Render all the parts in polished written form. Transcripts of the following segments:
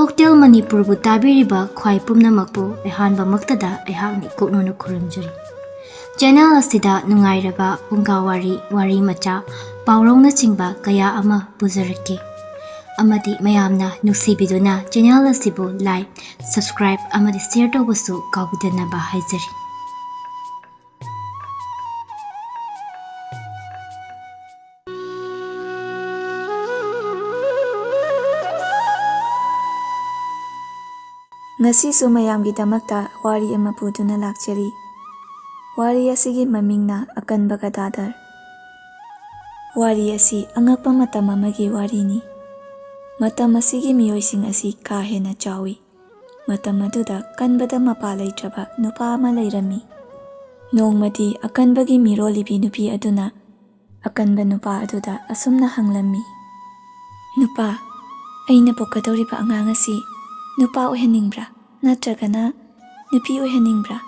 Folktale ꯃꯅꯤꯄꯨꯔꯕꯨ ꯇꯥꯕꯤꯔꯤꯕ ꯈ꯭ꯋꯥꯏ ꯄꯨꯝꯅꯃꯛꯄꯨ ꯑꯍꯥꯟꯕꯃꯛꯇꯗ ꯑꯩꯍꯥꯛꯅ ꯏꯀꯣꯛꯅꯅ ꯈꯨꯔꯨꯝꯖꯔꯤ꯫ ꯆꯦꯅꯦꯜ ꯑꯁꯤꯗ ꯅꯨꯡꯉꯥꯏꯔꯕ ꯐꯨꯡꯒꯥ ꯋꯥꯔꯤ ꯃꯆꯥ, ꯄꯥꯎꯔꯧꯅꯆꯤꯡꯕ ꯀꯌꯥ ꯑꯃ ꯄꯨꯖꯔꯛꯀꯦ ꯑꯃꯗꯤ ꯃꯌꯥꯝꯅ ꯅꯨꯡꯁꯤꯕꯤꯗꯨꯅ ꯆꯦꯅꯦꯜ ꯑꯁꯤꯕꯨ ꯂꯥꯏꯛ, ꯁꯕꯁꯀ꯭ꯔꯥꯏꯕ ꯑꯃꯗꯤ ꯁꯦꯌꯔ ꯇꯧꯕꯁꯨ ꯀꯥꯎꯕꯤꯗꯅꯕ ꯍꯥꯏꯖꯔꯤ꯫ ꯉꯁꯤꯁꯨ ꯃꯌꯥꯝꯒꯤꯗꯃꯛꯇ ꯋꯥꯔꯤ ꯑꯃ ꯄꯨꯗꯨꯅ ꯂꯥꯛꯆꯔꯤ꯫ ꯋꯥꯔꯤ ꯑꯁꯤꯒꯤ ꯃꯃꯤꯡꯅ ꯑꯀꯟꯕ ꯒꯗꯥꯙꯔ꯫ ꯋꯥꯔꯤ ꯑꯁꯤ ꯑꯉꯛꯄ ꯃꯇꯝ ꯑꯃꯒꯤ ꯋꯥꯔꯤꯅꯤ꯫ ꯃꯇꯝ ꯑꯁꯤꯒꯤ ꯃꯤꯑꯣꯏꯁꯤꯡ ꯑꯁꯤ ꯀꯥ ꯍꯦꯟꯅ ꯆꯥꯎꯏ꯫ ꯃꯇꯝ ꯑꯗꯨꯗ ꯀꯟꯕꯗ ꯃꯄꯥ ꯂꯩꯇ꯭ꯔꯕ ꯅꯨꯄꯥ ꯑꯃ ꯂꯩꯔꯝꯃꯤ꯫ ꯅꯣꯡꯃꯗꯤ ꯑꯀꯟꯕꯒꯤ ꯃꯤꯔꯣꯜꯂꯤꯕꯤ ꯅꯨꯄꯤ ꯑꯗꯨꯅ ꯑꯀꯟꯕ ꯅꯨꯄꯥ ꯑꯗꯨꯗ ꯑꯁꯨꯝꯅ ꯍꯪꯂꯝꯃꯤ, "ꯅꯨꯄꯥ, ꯑꯩꯅ ꯄꯣꯛꯀꯗꯧꯔꯤꯕ ꯑꯉꯥꯡ ꯑꯁꯤ ꯅꯨꯄꯥ ꯑꯣꯏꯍꯟꯅꯤꯡꯕ꯭ꯔꯥ ꯅꯠꯇ꯭ꯔꯒꯅ ꯅꯨꯄꯤ ꯑꯣꯏꯍꯟꯅꯤꯡꯕ꯭ꯔꯥ?"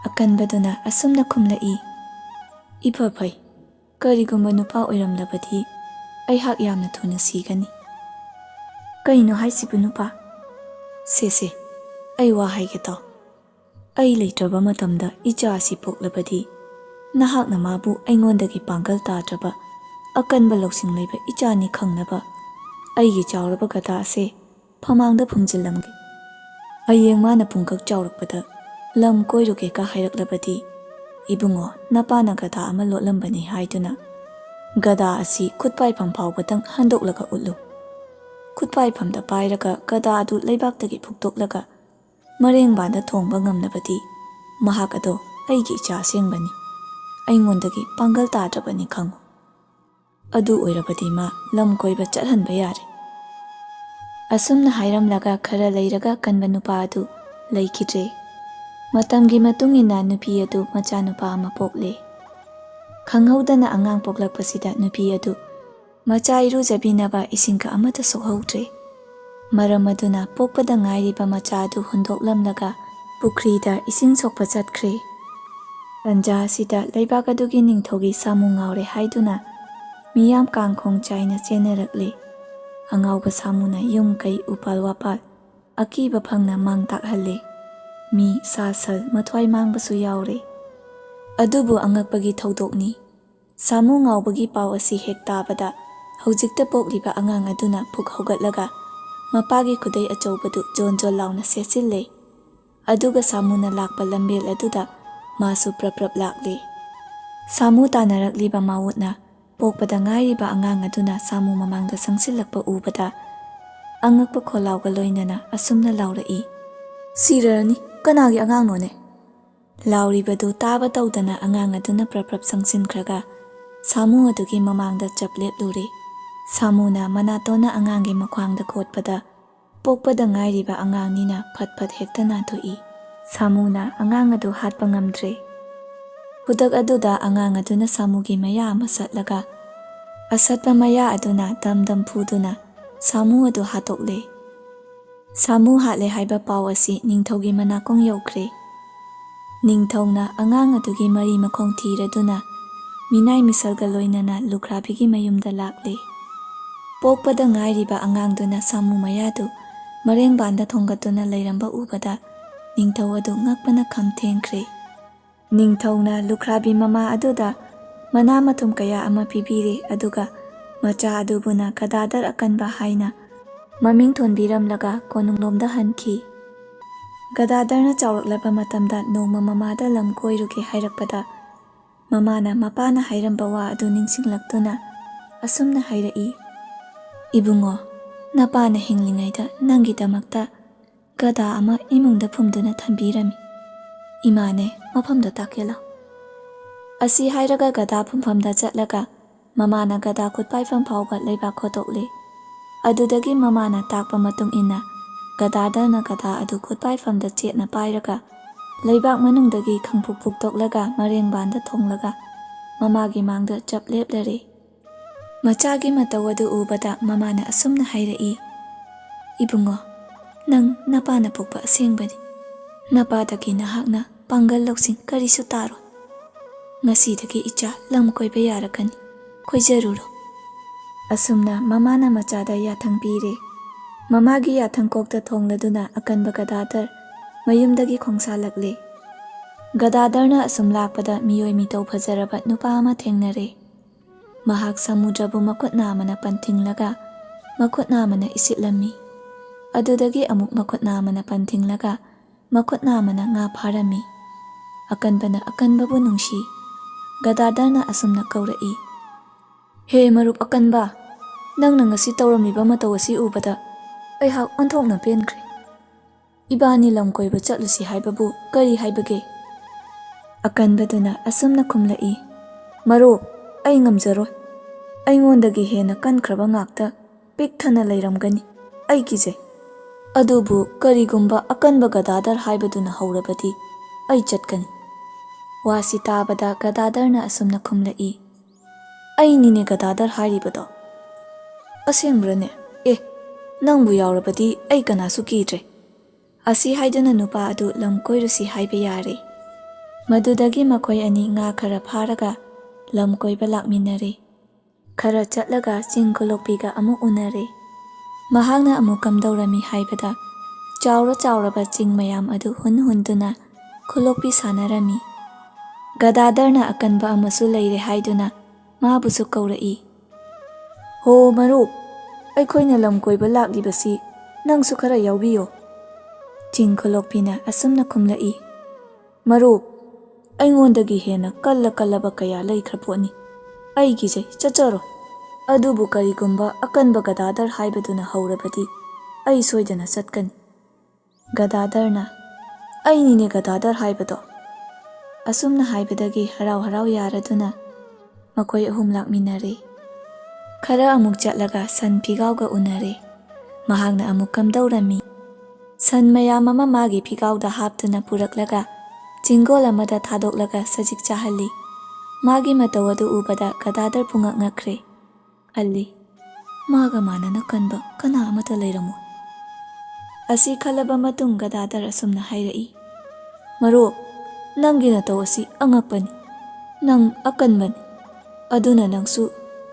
ꯑꯀꯟꯕꯗꯨꯅ ꯑꯁꯨꯝꯅ ꯈꯨꯝꯂꯛꯏ, "ꯏꯐ ꯐꯩ, ꯀꯔꯤꯒꯨꯝꯕ ꯅꯨꯄꯥ ꯑꯣꯏꯔꯝꯂꯕꯗꯤ ꯑꯩꯍꯥꯛ ꯌꯥꯝꯅ ꯊꯨꯅ ꯁꯤꯒꯅꯤ." "ꯀꯩꯅꯣ ꯍꯥꯏꯁꯤꯕꯨ ꯅꯨꯄꯥ? ꯁꯦ ꯑꯩ ꯋꯥ ꯍꯥꯏꯒꯦ ꯇꯥꯎ꯫ ꯑꯩ ꯂꯩꯇ꯭ꯔꯕ ꯃꯇꯝꯗ ꯏꯆꯥ ꯑꯁꯤ ꯄꯣꯛꯂꯕꯗꯤ ꯅꯍꯥꯛꯅ ꯃꯥꯕꯨ ꯑꯩꯉꯣꯟꯗꯒꯤ ꯄꯥꯡꯒꯜ ꯇꯥꯗ꯭ꯔꯕ ꯑꯀꯟꯕ ꯂꯧꯁꯤꯡ ꯂꯩꯕ ꯏꯆꯥꯅꯤ ꯈꯪꯅꯕ ꯑꯩꯒꯤ ꯆꯥꯎꯔꯕ ꯒꯗꯥ ꯑꯁꯦ ꯐꯃꯥꯡꯗ ꯐꯨꯝꯖꯤꯜꯂꯝꯒꯦ꯫ ꯍꯌꯦꯡ ꯃꯥꯅ ꯄꯨꯡꯀꯛ ꯆꯥꯎꯔꯛꯄꯗ ꯂꯝ ꯀꯣꯏꯔꯨꯒꯦꯒ ꯍꯥꯏꯔꯛꯂꯕꯗꯤ ꯏꯕꯨꯡꯉꯣ, ꯅꯄꯥꯅ ꯒꯗꯥ ꯑꯃ ꯂꯣꯠꯂꯝꯕꯅꯤ ꯍꯥꯏꯗꯨꯅ ꯒꯗꯥ ꯑꯁꯤ ꯈꯨꯠꯄꯥꯏꯐꯝ ꯐꯥꯎꯕꯗꯪ ꯍꯟꯗꯣꯛꯂꯒ ꯎꯠꯂꯨ꯫ ꯈꯨꯠꯄꯥꯏꯐꯝꯗ ꯄꯥꯏꯔꯒ ꯒꯗꯥ ꯑꯗꯨ ꯂꯩꯕꯥꯛꯇꯒꯤ ꯐꯨꯛꯇꯣꯛꯂꯒ ꯃꯔꯦꯡꯕꯥꯟꯗ ꯊꯣꯡꯕ ꯉꯝꯂꯕꯗꯤ ꯃꯍꯥꯛ ꯑꯗꯣ ꯑꯩꯒꯤ ꯏꯆꯥ ꯑꯁꯦꯡꯕꯅꯤ, ꯑꯩꯉꯣꯟꯗꯒꯤ ꯄꯥꯡꯒꯜ ꯇꯥꯗ꯭ꯔꯕꯅꯤ ꯈꯪꯉꯨ꯫ ꯑꯗꯨ ꯑꯣꯏꯔꯕꯗꯤ ꯃꯥ ꯂꯝ ꯀꯣꯏꯕ ꯆꯠꯍꯟꯕ ꯌꯥꯔꯦ." ꯑꯁꯨꯝꯅ ꯍꯥꯏꯔꯝꯂꯒ ꯈꯔ ꯂꯩꯔꯒ ꯀꯟꯕ ꯅꯨꯄꯥ ꯑꯗꯨ ꯂꯩꯈꯤꯗ꯭ꯔꯦ꯫ ꯃꯇꯝꯒꯤ ꯃꯇꯨꯡ ꯏꯟꯅ ꯅꯨꯄꯤ ꯑꯗꯨ ꯃꯆꯥꯅꯨꯄꯥ ꯑꯃ ꯄꯣꯛꯂꯦ꯫ ꯈꯪꯍꯧꯗꯅ ꯑꯉꯥꯡ ꯄꯣꯛꯂꯛꯄꯁꯤꯗ ꯅꯨꯄꯤ ꯑꯗꯨ ꯃꯆꯥ ꯏꯔꯨꯖꯕꯤꯅꯕ ꯏꯁꯤꯡꯒ ꯑꯃꯠꯇ ꯁꯣꯛꯍꯧꯗ꯭ꯔꯦ꯫ ꯃꯔꯝ ꯑꯗꯨꯅ ꯄꯣꯛꯄꯗ ꯉꯥꯏꯔꯤꯕ ꯃꯆꯥ ꯑꯗꯨ ꯍꯨꯟꯗꯣꯛꯂꯝꯂꯒ ꯄꯨꯈ꯭ꯔꯤꯗ ꯏꯁꯤꯡ ꯁꯣꯛꯄ ꯆꯠꯈ꯭ꯔꯦ꯫ ꯇꯟꯖꯥ ꯑꯁꯤꯗ ꯂꯩꯕꯥꯛ ꯑꯗꯨꯒꯤ ꯅꯤꯡꯊꯧꯒꯤ ꯁꯥꯃꯨ ꯉꯥꯎꯔꯦ ꯍꯥꯏꯗꯨꯅ ꯃꯤꯌꯥꯝ ꯀꯥꯡꯈꯣꯡ ꯆꯥꯏꯅ ꯆꯦꯟꯅꯔꯛꯂꯦ꯫ ꯑꯉꯥꯎꯕ ꯁꯥꯃꯨꯅ ꯌꯨꯝ ꯀꯩ ꯎꯄꯥꯜ ꯋꯥꯄꯥꯜ ꯑꯀꯤꯕ ꯐꯪꯅ ꯃꯥꯡ ꯇꯥꯛꯍꯜꯂꯦ꯫ ꯃꯤ ꯁꯥ ꯁꯟ ꯃꯊ꯭ꯋꯥꯏ ꯃꯥꯡꯕꯁꯨ ꯌꯥꯎꯔꯦ꯫ ꯑꯗꯨꯕꯨ ꯑꯉꯛꯄꯒꯤ ꯊꯧꯗꯣꯛꯅꯤ, ꯁꯥꯃꯨ ꯉꯥꯎꯕꯒꯤ ꯄꯥꯎ ꯑꯁꯤ ꯍꯦꯛ ꯇꯥꯕꯗ ꯍꯧꯖꯤꯛꯇ ꯄꯣꯛꯂꯤꯕ ꯑꯉꯥꯡ ꯑꯗꯨꯅ ꯄꯨꯛ ꯍꯧꯒꯠꯂꯒ ꯃꯄꯥꯒꯤ ꯈꯨꯗꯩ ꯑꯆꯧꯕꯗꯨ ꯖꯣꯟ ꯖꯣꯟ launa ꯁꯦꯠꯆꯤꯜꯂꯦ꯫ ꯑꯗꯨꯒ ꯁꯥꯃꯨꯅ ꯂꯥꯛꯄ ꯂꯝꯕꯦꯜ ꯑꯗꯨꯗ ꯃꯥꯁꯨ ꯄ꯭ꯔꯞ ꯄ꯭ꯔꯞ ꯂꯥꯛꯂꯦ꯫ ꯁꯥꯃꯨ ꯇꯥꯟꯅꯔꯛꯂꯤꯕ ꯃꯥꯎꯠꯅ ꯄꯣꯛꯄꯗ ꯉꯥꯏꯔꯤꯕ ꯑꯉꯥꯡ ꯑꯗꯨꯅ ꯁꯥꯃꯨ ꯃꯃꯥꯡꯗ ꯆꯪꯁꯤꯜꯂꯛꯄ ꯎꯕꯗ ꯑꯉꯛꯄ ꯈꯣꯜꯂꯥꯎꯒ ꯂꯣꯏꯅꯅ ꯑꯁꯨꯝꯅ ꯂꯥꯎꯔꯛꯏ, "ꯁꯤꯔꯅꯤ, ꯀꯅꯥꯒꯤ ꯑꯉꯥꯡꯅꯣꯅꯦ?" ꯂꯥꯎꯔꯤꯕꯗꯨ ꯇꯥꯕ ꯇꯧꯗꯅ ꯑꯉꯥꯡ ꯑꯗꯨꯅ ꯄ꯭ꯔꯞ ꯄ꯭ꯔꯞ ꯆꯪꯁꯤꯟꯈ꯭ꯔꯒ ꯁꯥꯃꯨ ꯑꯗꯨꯒꯤ ꯃꯃꯥꯡꯗ ꯆꯞ ꯂꯦꯞꯂꯨꯔꯦ꯫ ꯁꯥꯃꯨꯅ ꯃꯅꯥꯇꯣꯟꯅ ꯑꯉꯥꯡꯒꯤ ꯃꯈ꯭ꯋꯥꯡꯗ ꯈꯣꯠꯄꯗ ꯄꯣꯛꯄꯗ ꯉꯥꯏꯔꯤꯕ ꯑꯉꯥꯡꯅꯤꯅ ꯐꯠ ꯐꯠ ꯍꯦꯛꯇ ꯅꯥꯟꯊꯣꯛꯏ꯫ ꯁꯥꯃꯨꯅ ꯑꯉꯥꯡ ꯑꯗꯨ ꯍꯥꯠꯄ ꯉꯝꯗ꯭ꯔꯦ꯫ ꯈꯨꯗꯛ ꯑꯗꯨꯗ ꯑꯉꯥꯡ ꯑꯗꯨꯅ ꯁꯥꯃꯨꯒꯤ ꯃꯌꯥ ꯑꯃ ꯁꯠꯂꯒ ꯑꯁꯠꯄ ꯃꯌꯥ ꯑꯗꯨꯅ ꯗꯝ ꯗꯝ ꯐꯨꯗꯨꯅ ꯁꯥꯃꯨ ꯑꯗꯨ ꯍꯥꯠꯇꯣꯛꯂꯦ꯫ ꯁꯥꯃꯨ ꯍꯥꯠꯂꯦ ꯍꯥꯏꯕ ꯄꯥꯎ ꯑꯁꯤ ꯅꯤꯡꯊꯧꯒꯤ ꯃꯅꯥꯀꯣꯡ ꯌꯧꯈ꯭ꯔꯦ꯫ ꯅꯤꯡꯊꯧꯅ ꯑꯉꯥꯡ ꯑꯗꯨꯒꯤ ꯃꯔꯤ ꯃꯈꯣꯡ ꯊꯤꯔꯗꯨꯅ ꯃꯤꯅꯥꯏ ꯃꯤꯁꯜꯒ ꯂꯣꯏꯅꯅ ꯂꯨꯈ꯭ꯔꯥꯕꯤꯒꯤ ꯃꯌꯨꯝꯗ ꯂꯥꯛꯂꯦ꯫ ꯄꯣꯛꯄꯗ ꯉꯥꯏꯔꯤꯕ ꯑꯉꯥꯡꯗꯨꯅ ꯁꯥꯃꯨ ꯃꯌꯥꯗꯨ ꯃꯔꯦꯡꯕꯥꯟꯗ ꯊꯣꯡꯒꯠꯇꯨꯅ ꯂꯩꯔꯝꯕ ꯎꯕꯗ ꯅꯤꯡꯊꯧ ꯑꯗꯨ ꯉꯛꯄꯅ ꯈꯝ ꯊꯦꯡꯈ꯭ꯔꯦ꯫ ꯅꯤꯡꯊꯧꯅ ꯂꯨꯈ꯭ꯔꯥꯕꯤ ꯃꯃꯥ ꯑꯗꯨꯗ ꯃꯅꯥ ꯃꯊꯨꯝ ꯀꯌా ꯑꯃ ꯄꯤꯕꯤꯔꯦ, ꯑꯗꯨꯒ ꯃꯆꯥ ꯑꯗꯨꯕꯨꯅ ꯒꯗꯥꯙꯔ ꯑꯀꯟꯕ ꯍꯥꯏꯅ ꯃꯃꯤꯡ ꯊꯣꯟꯕꯤꯔꯝꯂꯒ ꯀꯣꯅꯨꯡꯂꯣꯝꯗ ꯍꯟꯈꯤ꯫ ꯒꯗꯥꯙꯔꯅ ꯆꯥꯎꯔꯛꯂꯕ ꯃꯇꯝꯗ ꯅꯣꯡꯃ ꯃꯃꯥꯗ ꯂꯝ ꯀꯣꯏꯔꯨꯒꯦ ꯍꯥꯏꯔꯛꯄꯗ ꯃꯃꯥꯅ ꯃꯄꯥꯅ ꯍꯥꯏꯔꯝꯕ ꯋꯥ ꯑꯗꯨ ꯅꯤꯡꯁꯤꯡꯂꯛꯇꯨꯅ ꯑꯁꯨꯝꯅ ꯍꯥꯏꯔꯛꯏ, "ꯏꯕꯨꯡꯉꯣ, ꯅꯄꯥꯅ ꯍꯤꯡꯂꯤꯉꯩꯗ ꯅꯪꯒꯤꯗꯃꯛꯇ ꯒꯗꯥ ꯑꯃ ꯏꯃꯨꯡꯗ ꯐꯨꯝꯗꯨꯅ ꯊꯝꯕꯤꯔꯝꯃꯤ꯫ ꯏꯃꯥꯅꯦ, ꯃꯐꯝꯗꯣ ꯇꯥꯛꯀꯦ ꯂꯥꯎ." ꯑꯁꯤ ꯍꯥꯏꯔꯒ ꯒꯗꯥ ꯐꯨꯝꯐꯝꯗ ꯆꯠꯂꯒ ꯃꯃꯥꯅ ꯒꯗꯥ ꯈꯨꯠꯄꯥꯏꯐꯝ ꯐꯥꯎꯕ ꯂꯩꯕꯥꯛ ꯈꯣꯠꯇꯣꯛꯂꯦ꯫ ꯑꯗꯨꯗꯒꯤ ꯃꯃꯥꯅ ꯇꯥꯛꯄ ꯃꯇꯨꯡ ꯏꯟꯅ ꯒꯗꯥꯙꯔꯅ ꯒꯗꯥ ꯑꯗꯨ ꯈꯨꯠꯄꯥꯏꯐꯝꯗ ꯆꯦꯠꯅ ꯄꯥꯏꯔꯒ ꯂꯩꯕꯥꯛ ꯃꯅꯨꯡꯗꯒꯤ ꯈꯪꯐꯨꯛ ꯐꯨꯛꯇꯣꯛꯂꯒ ꯃꯔꯦꯡꯕꯥꯟꯗ ꯊꯣꯡꯂꯒ ꯃꯃꯥꯒꯤ ꯃꯥꯡꯗ ꯆꯞ ꯂꯦꯞꯂꯔꯦ꯫ ꯃꯆꯥꯒꯤ ꯃꯇꯧ ꯑꯗꯨ ꯎꯕꯗ ꯃꯃꯥꯅ ꯑꯁꯨꯝꯅ ꯍꯥꯏꯔꯛꯏ, "ꯏꯕꯨꯡꯉꯣ, ꯅꯪ ꯅꯄꯥꯅ ꯄꯣꯛꯄ ꯑꯁꯦꯡꯕꯅꯤ꯫ ꯅꯄꯥꯗꯒꯤ ꯅꯍꯥꯛꯅ ꯄꯥꯡꯒꯜ ꯂꯧꯁꯤꯡ ꯀꯔꯤꯁꯨ ꯇꯥꯔꯣꯏ꯫ ꯉꯁꯤꯗꯒꯤ ꯏꯆꯥ ꯂꯝ ꯀꯣꯏꯕ ꯌꯥꯔꯛꯀꯅꯤ, ꯀꯣꯏꯖꯔꯨꯔꯣ." ꯑꯁꯨꯝꯅ ꯃꯃꯥꯅ ꯃꯆꯥꯗ ꯌꯥꯊꯪ ꯄꯤꯔꯦ꯫ Mamagi yathangkokta thongladuna Akanba Gadadhar mayumdagi khongsalakle. Gadadharna asum lakpada miyoi mitau phazaraba nupa ama thengnare. Mahak samudrabu makutna amana panthinglaga makutna amana isitlami. Adudagi amuk makutna amana panthinglaga makutna amana nga pharami. Akanbana Akanbabu nungshi. Gadadharna asumna kaurai. He marup Akanba, nang ngasi tawramiba matau asi ubada aihak onthokna penkre. Ibani lam koiba chatlusi haibabu kari haibage. Akanbaduna asumna khumlai. Marup, ai ngamjaroi. Aingondagi hena kankraba ngakta pik thana leiramgani. Ai kije. Adubu karigumba Akanba Gadadhar haibaduna haurabadi ai chatkani. Wasi tabada Gadadharna asumna khumlai. Ai nine Gadadhar haribado. Asengrane, nangbu yaurabadi ai kanasu kidre. Asi haiduna nupa adu lam koirusi haiba yare. Madudagi makoi ani nga khara pharaga lam koiba lakminare. Khara chatlaga ching khulokpiga amu unare. Mahakna amu kamdaurami haibada chauraba ching mayam adu hunduna khulokpi sanarami. Gadadharna Akanba amasu leire haiduna mabusu kaurai. Ho marup, aikoina lam koiba laklibasi nangsu khara yaubiyo. Ching khulokpina asumna khumlai. Marup, aingondagi hena kallaba kaya leikraponi. Aigije chacharo. Adubu karigumba Akanba Gadadhar haibaduna haurabadi ai soidana chatkani. Gadadharna, ai nine Gadadhar haibado. Asumna haibadagi harau yaraduna makoi ahum lakminare. Khara amuk chatlaga san phigauga unare. Mahakna amuk kamdaurami. San mayam ama magi phigauda haptuna puraklaga chingol amada thadoklaga sajik chahalli. Magi matau adu ubada Gadadhar pungak ngakre. Alli, maga manana kanba kana amata leiramu. Asi khalaba matung Gadadhar asumna hairai. Marup, nangi natau asi angakpani. Nang Akanbani. Aduna nangsu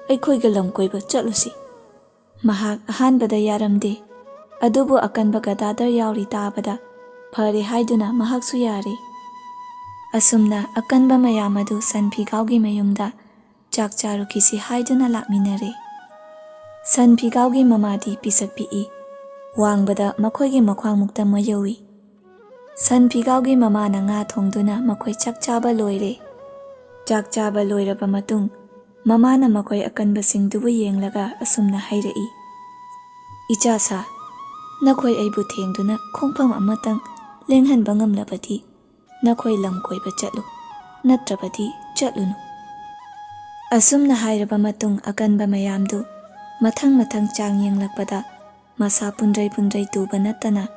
aikoiga lam koiba chatlusi. Mahak ahanbada yaramde. Adubu Akanba Gadadhar yauri tabada phare haiduna mahaksu yare. Asumna Akanba mayamadu san phigaugi mayumda chak charukisi haiduna lakminare. San phigaugi mamadi pisak pi. Wangbada makoigi makhwangmukta mayawi. San phigaugi mamana nga thongduna makoi chak chaba loire. Chak chaba loiraba matung mamana makoi Akanba singdubu yenglaga asumna hairai. Ichasa, nakoi aibu thengduna khongpham amatang lenghanba ngamlabadi nakoi lam koiba chatlu natrabadi chatlunu. Asumna hairaba matung Akanba mayamdu mathang chang yenglakpada masa punrai tuba natana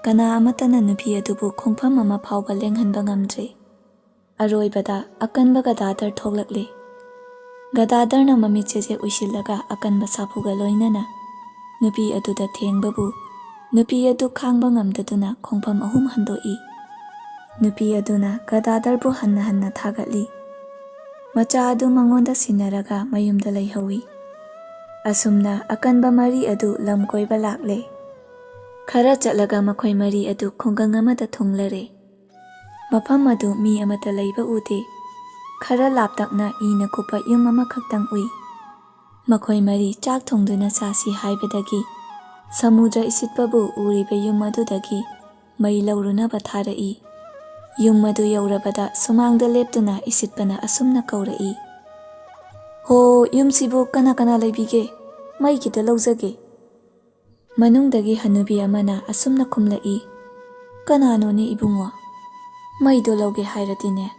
kana amatana nupi adubu khongpham ama phauba lenghanba ngamdre. Aroibada Akanba Gadadhar thoklakle. Gadadharna mamicheje uisilaga Akanba sapuga loinana nupi aduda thengbabu nupi adu khangba ngamdaduna khongpham ahum handoi. Nupi aduna Gadadharbu hanna thagatli. Macha adu mangonda sinaraga mayumda leihawi. Asumna Akanba mari adu lam koiba lakle. Khara chatlaga makhoi mari adu khonggang amada thonglare. Mafam adu mi amata leiba ude. Khara laptakna ina kupa yum ama khaktang ui. Makhoi mari chak thongduna sasi haibadagi samudra isitpabu uriba yum adudagi mai laurunaba tharai. Yum madu yaurabada sumangda leptuna isitpana asumna kaurai. Ho yum sibu kana leibige mai kita lauzage. Manungdagi hanubi amana asumna khumlai. Kanano ni ibungo. Mai do lauge hairatine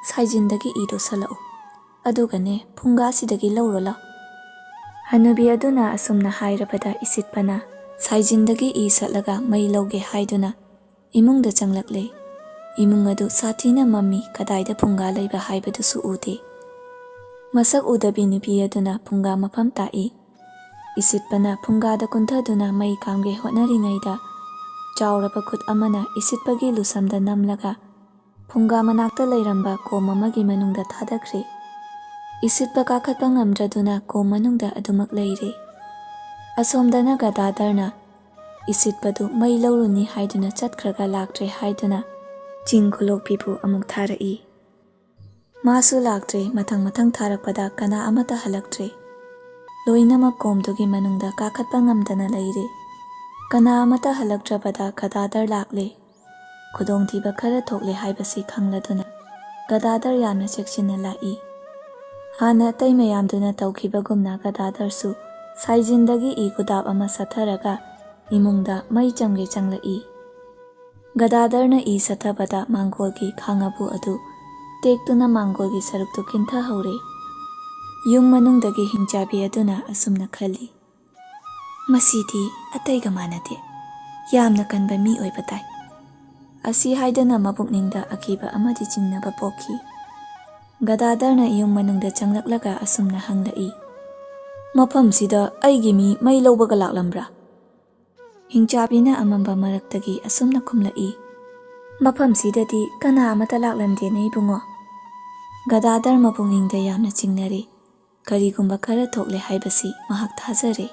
saijindagi ido salau. Adugane phunga sidagi laurola. Hanubi aduna asumna hairabada isitpana saijindagi I satlaga mai lauge haiduna imungda changlakle. Imung adu satina mami kadaida phunga leiba haibadusu ude. Masak udabi nupi aduna phunga mafam tai. Isitpana phunga da kuntaduna mai kamge hotnaringaida chauraba khut amana isitpagi lusamda namlaga phunga manakta leiramba kom amagi manungda thadakre. Isitpa kakhatpa ngamdraduna kom manungda adumak leire. Asomdana Gadadharna Isitpadu mai lauruni haiduna chatkhraga laktre haiduna ching khulokpibu amuk tharaki. Masu laktre mathang tharakpada kana amata halaktre. Loinamak komdugi manungda kakhatpa ngamdana leire. Kana amata halaktrabada Gadadhar lakle. Khudongthiba khara thokle haibasi khangladuna Gadadhar yamna cheksinna lai. Hana atai mayamduna tawkhibagumna Gadadharsu saijindagi I kudap ama satharaga imungda mai chamge changlai. Gadadharna I sathabada mangolgi khangabu adu tektuna mangolgi saruktu kintha haure. Yung manungdagi hingchabi aduna asumna khali. Masidi ataiga manate. Yamna kanba mi oibatai. Asi haidana mabukningda akiba amadi chingnaba pokhi. Gadadharna yung manungda changlaklaga asumna hanglai. Mafamsida aigi mi mai lawbaga laklambra. Hingchabina amamba maraktagi asumna khumlai. Mafamsidadi kana amata laklamdena ibungo. Gadadhar mabukningda yamna chingnare. Karigumba khara thokle haibasi mahak thajare.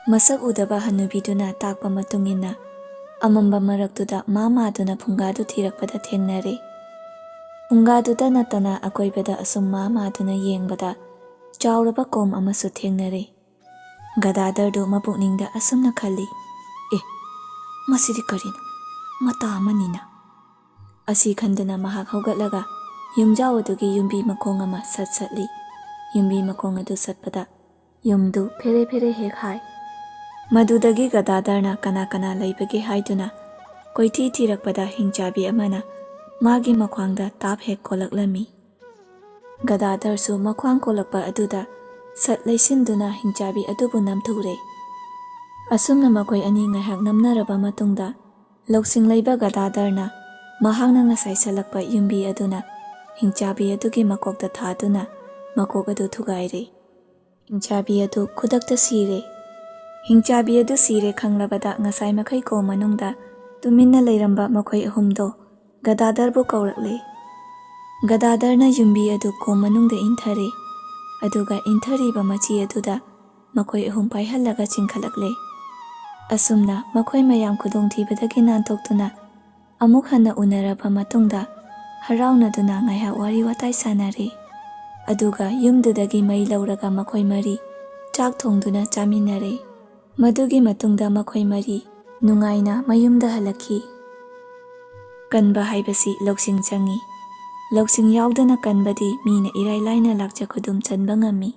Masak udaba hanubiduna takpa matungina amamba maraktuda mamaduna phungadu thirakpada thengnare. Phungaduda natana akoibada asum mamaduna yengbada chauraba kom amasu thengnare. Gadadhardu mapukningda asumna khali. Masidi karina mata amanina. Asi khanduna mahak haugatlaga yumjau adugi yumbi makong ama satli. Yumbi makong adu satpada yumdu phere hek hai. Madudagi Gadadharna kana laibagi haiduna koithi thirakpada hingchabi amana magi makhwangda tap hek kolaklami. Gadadharsu makhwang kolakpa aduda sat leisinduna hingchabi adubu namthure. Asumna makoi ani ngaihak namnaraba matungda loksing leiba Gadadharna mahakna ngasai salakpa yumbi aduna hingchabi adugi makokta thaduna makok adu thugaire. Hingchabi adu khudakta sire. Hingchabi adu sire khanglabada ngasai makai ko manungda tuminna leiramba makhoi ahumdo Gadadharbu kaurakle. Gadadharna yumbi adu ko manungda inthare. Aduga inthariba machi aduda makhoi ahum paihallaga chingkhalakle. Asumna makhoi mayam khudongthibadagi nantoktuna amuk hanna unaraba matungda haraunaduna ngaihak wari watai sanare. Aduga yumdudagi mai lauraga makhoi mari chak thongduna chaminare. Madugi matungda makhoi mari nungaina mayumda halakhi. Kanba haibasi loksing changi. Loksing yaudana kanbadi mina irai laina lakcha khudum chanba ngami.